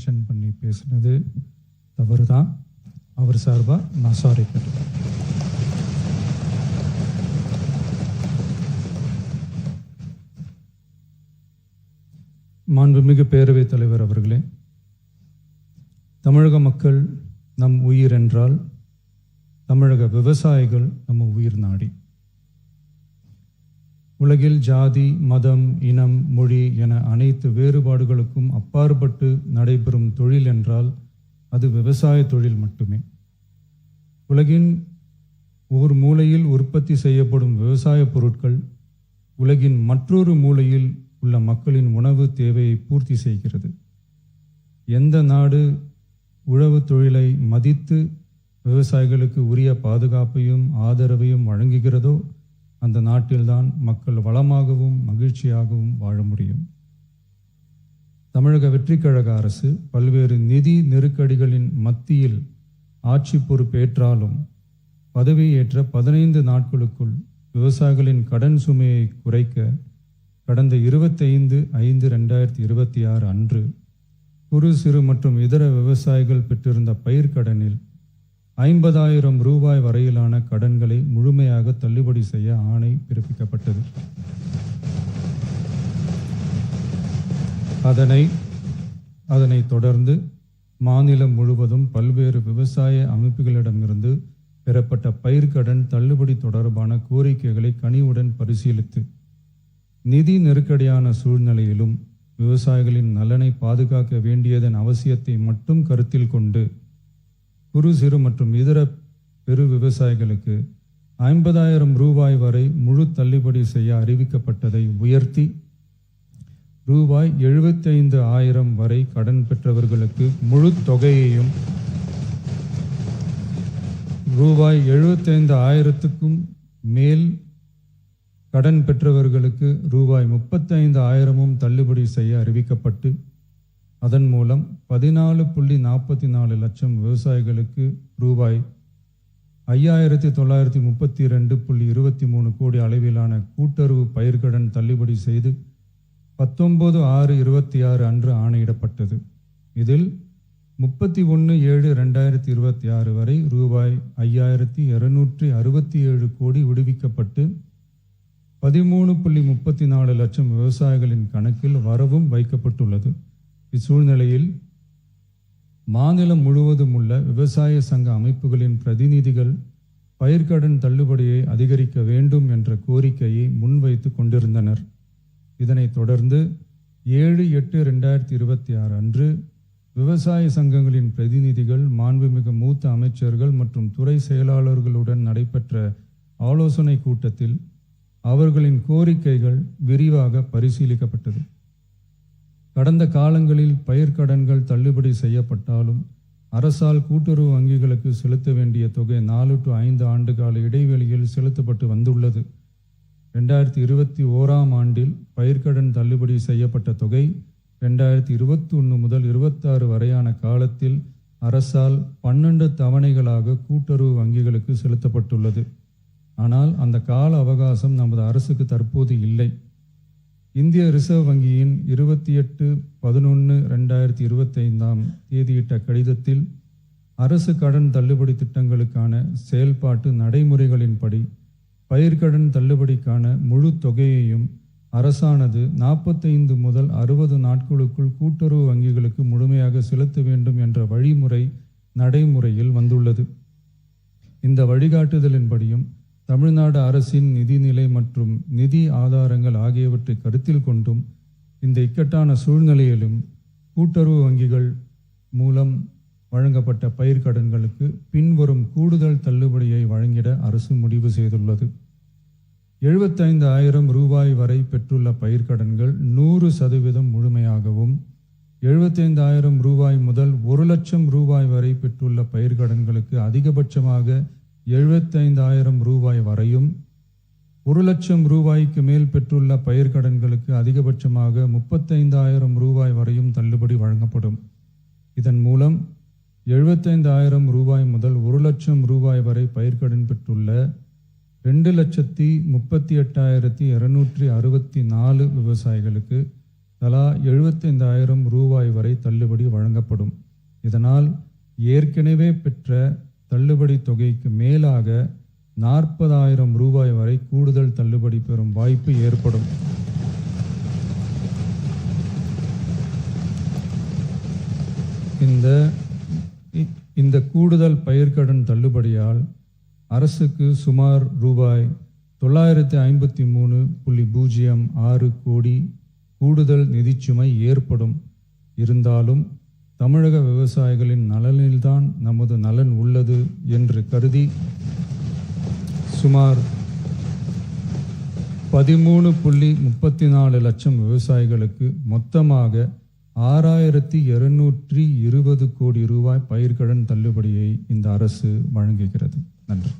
Mention பண்ணி பேசுனது தவறு தான். அவர் சார்பாக நான் சாரி கேட்டுக்கிறேன். மாண்புமிகு பேரவைத் தலைவர் அவர்களே, தமிழக மக்கள் நம் உயிர் என்றால் தமிழக விவசாயிகள் நம்ம உயிர் நாடி. உலகில் ஜாதி, மதம், இனம், மொழி என அனைத்து வேறுபாடுகளுக்கும் அப்பாற்பட்டு நடைபெறும் தொழில் என்றால் அது விவசாய தொழில் மட்டுமே. உலகின் ஒரு மூலையில் உற்பத்தி செய்யப்படும் விவசாய பொருட்கள் உலகின் மற்றொரு மூலையில் உள்ள மக்களின் உணவு தேவையை பூர்த்தி செய்கிறது. எந்த நாடு உழவு தொழிலை மதித்து விவசாயிகளுக்கு உரிய பாதுகாப்பையும் ஆதரவையும் வழங்குகிறதோ அந்த நாட்டில்தான் மக்கள் வளமாகவும் மகிழ்ச்சியாகவும் வாழ முடியும். தமிழக வெற்றிக் கழக அரசு பல்வேறு நிதி நெருக்கடிகளின் மத்தியில் ஆட்சி பொறுப்பேற்றாலும் பதவியேற்ற 15 நாட்களுக்குள் விவசாயிகளின் கடன் சுமையை குறைக்க கடந்த 25/5/2026 அன்று குறு சிறு மற்றும் இதர விவசாயிகள் பெற்றிருந்த பயிர்க்கடனில் 50,000 ரூபாய் வரையிலான கடன்களை முழுமையாக தள்ளுபடி செய்ய ஆணை பிறப்பிக்கப்பட்டது. அதனைத் தொடர்ந்து மாநிலம் முழுவதும் பல்வேறு விவசாய அமைப்புகளிடமிருந்து பெறப்பட்ட பயிர்க்கடன் தள்ளுபடி தொடர்பான கோரிக்கைகளை கனிவுடன் பரிசீலித்து நிதி நெருக்கடியான சூழ்நிலையிலும் விவசாயிகளின் நலனை பாதுகாக்க வேண்டியதன் அவசியத்தை மட்டும் கருத்தில் கொண்டு குறு சிறு மற்றும் இதர பெரு விவசாயிகளுக்கு 50,000 ரூபாய் வரை முழு தள்ளுபடி செய்ய அறிவிக்கப்பட்டதை உயர்த்தி ரூபாய் 75,000 வரை கடன் பெற்றவர்களுக்கு முழு தொகையையும் ரூபாய் 75,000க்கும் மேல் கடன் பெற்றவர்களுக்கு ரூபாய் 35,000 தள்ளுபடி செய்ய அறிவிக்கப்பட்டு அதன் மூலம் 14.44 லட்சம் விவசாயிகளுக்கு ரூபாய் 5,932.23 கோடி அளவிலான கூட்டுறவு பயிர்க்கடன் தள்ளுபடி செய்து 19/6/26 அன்று ஆணையிடப்பட்டது. இதில் 31/7/2026 வரை ரூபாய் 5,267 கோடி விடுவிக்கப்பட்டு 13.34 லட்சம் விவசாயிகளின் கணக்கில் வரவும் வைக்கப்பட்டுள்ளது. இச்சூழ்நிலையில் மாநிலம் முழுவதும் உள்ள விவசாய சங்க அமைப்புகளின் பிரதிநிதிகள் பயிர்க்கடன் தள்ளுபடியை அதிகரிக்க வேண்டும் என்ற கோரிக்கையை முன்வைத்து கொண்டிருந்தனர். இதனைத் தொடர்ந்து 7/8/2026 அன்று விவசாய சங்கங்களின் பிரதிநிதிகள் மாண்புமிகு மூத்த அமைச்சர்கள் மற்றும் துறை செயலாளர்களுடன் நடைபெற்ற ஆலோசனை கூட்டத்தில் அவர்களின் கோரிக்கைகள் விரிவாக பரிசீலிக்கப்பட்டது. கடந்த காலங்களில் பயிர்க்கடன்கள் தள்ளுபடி செய்யப்பட்டாலும் அரசால் கூட்டுறவு வங்கிகளுக்கு செலுத்த வேண்டிய தொகை 4 to 5 ஆண்டு கால இடைவெளியில் செலுத்தப்பட்டு வந்துள்ளது. 2021 ஆண்டில் பயிர்க்கடன் தள்ளுபடி செய்யப்பட்ட தொகை 2021 முதல் 26 வரையான காலத்தில் அரசால் 12 தவணைகளாக கூட்டுறவு வங்கிகளுக்கு செலுத்தப்பட்டுள்ளது. ஆனால் அந்த கால அவகாசம் நமது அரசுக்கு தற்போது இல்லை. இந்திய ரிசர்வ் வங்கியின் 28/11/2025 தேதியிட்ட கடிதத்தில் அரசு கடன் தள்ளுபடி திட்டங்களுக்கான செயல்பாட்டு நடைமுறைகளின்படி பயிர்க்கடன் தள்ளுபடிக்கான முழு தொகையையும் அரசானது 45 முதல் 60 நாட்களுக்குள் கூட்டுறவு வங்கிகளுக்கு முழுமையாக செலுத்த வேண்டும் என்ற வழிமுறை நடைமுறையில் வந்துள்ளது. இந்த வழிகாட்டுதலின்படியும் தமிழ்நாடு அரசின் நிதிநிலை மற்றும் நிதி ஆதாரங்கள் ஆகியவற்றை கருத்தில் கொண்டும் இந்த இக்கட்டான சூழ்நிலையிலும் கூட்டுறவு வங்கிகள் மூலம் வழங்கப்பட்ட பயிர்க்கடன்களுக்கு பின்வரும் கூடுதல் தள்ளுபடியை வழங்கிட அரசு முடிவு செய்துள்ளது. 75,000 ரூபாய் வரை பெற்றுள்ள பயிர்க்கடன்கள் 100% முழுமையாகவும், 75,000 ரூபாய் முதல் 1 லட்சம் ரூபாய் வரை பெற்றுள்ள பயிர்க்கடன்களுக்கு அதிகபட்சமாக 75,000 ரூபாய் வரையும், 1 லட்சம் ரூபாய்க்கு மேல் பெற்றுள்ள பயிர்க்கடன்களுக்கு அதிகபட்சமாக 35,000 ரூபாய் வரையும் தள்ளுபடி வழங்கப்படும். இதன் மூலம் 75,000 ரூபாய் முதல் 1 லட்சம் ரூபாய் வரை பயிர்க்கடன் பெற்றுள்ள 2,38,264 விவசாயிகளுக்கு தலா 75,000 ரூபாய் வரை தள்ளுபடி வழங்கப்படும். இதனால் ஏற்கனவே பெற்ற தள்ளுபடி தொகைக்கு மேலாக 40,000 ரூபாய் வரை கூடுதல் தள்ளுபடி பெறும் வாய்ப்பு ஏற்படும். இந்த கூடுதல் பயிர்க்கடன் தள்ளுபடியால் அரசுக்கு சுமார் ரூபாய் 953.06 கோடி கூடுதல் நிதிச்சுமை ஏற்படும். இருந்தாலும் தமிழக விவசாயிகளின் நலனில்தான் நமது நலன் உள்ளது என்று கருதி சுமார் 13.34 லட்சம் விவசாயிகளுக்கு மொத்தமாக 6,220 கோடி ரூபாய் பயிர்க்கடன் தள்ளுபடியை இந்த அரசு வழங்குகிறது. நன்றி.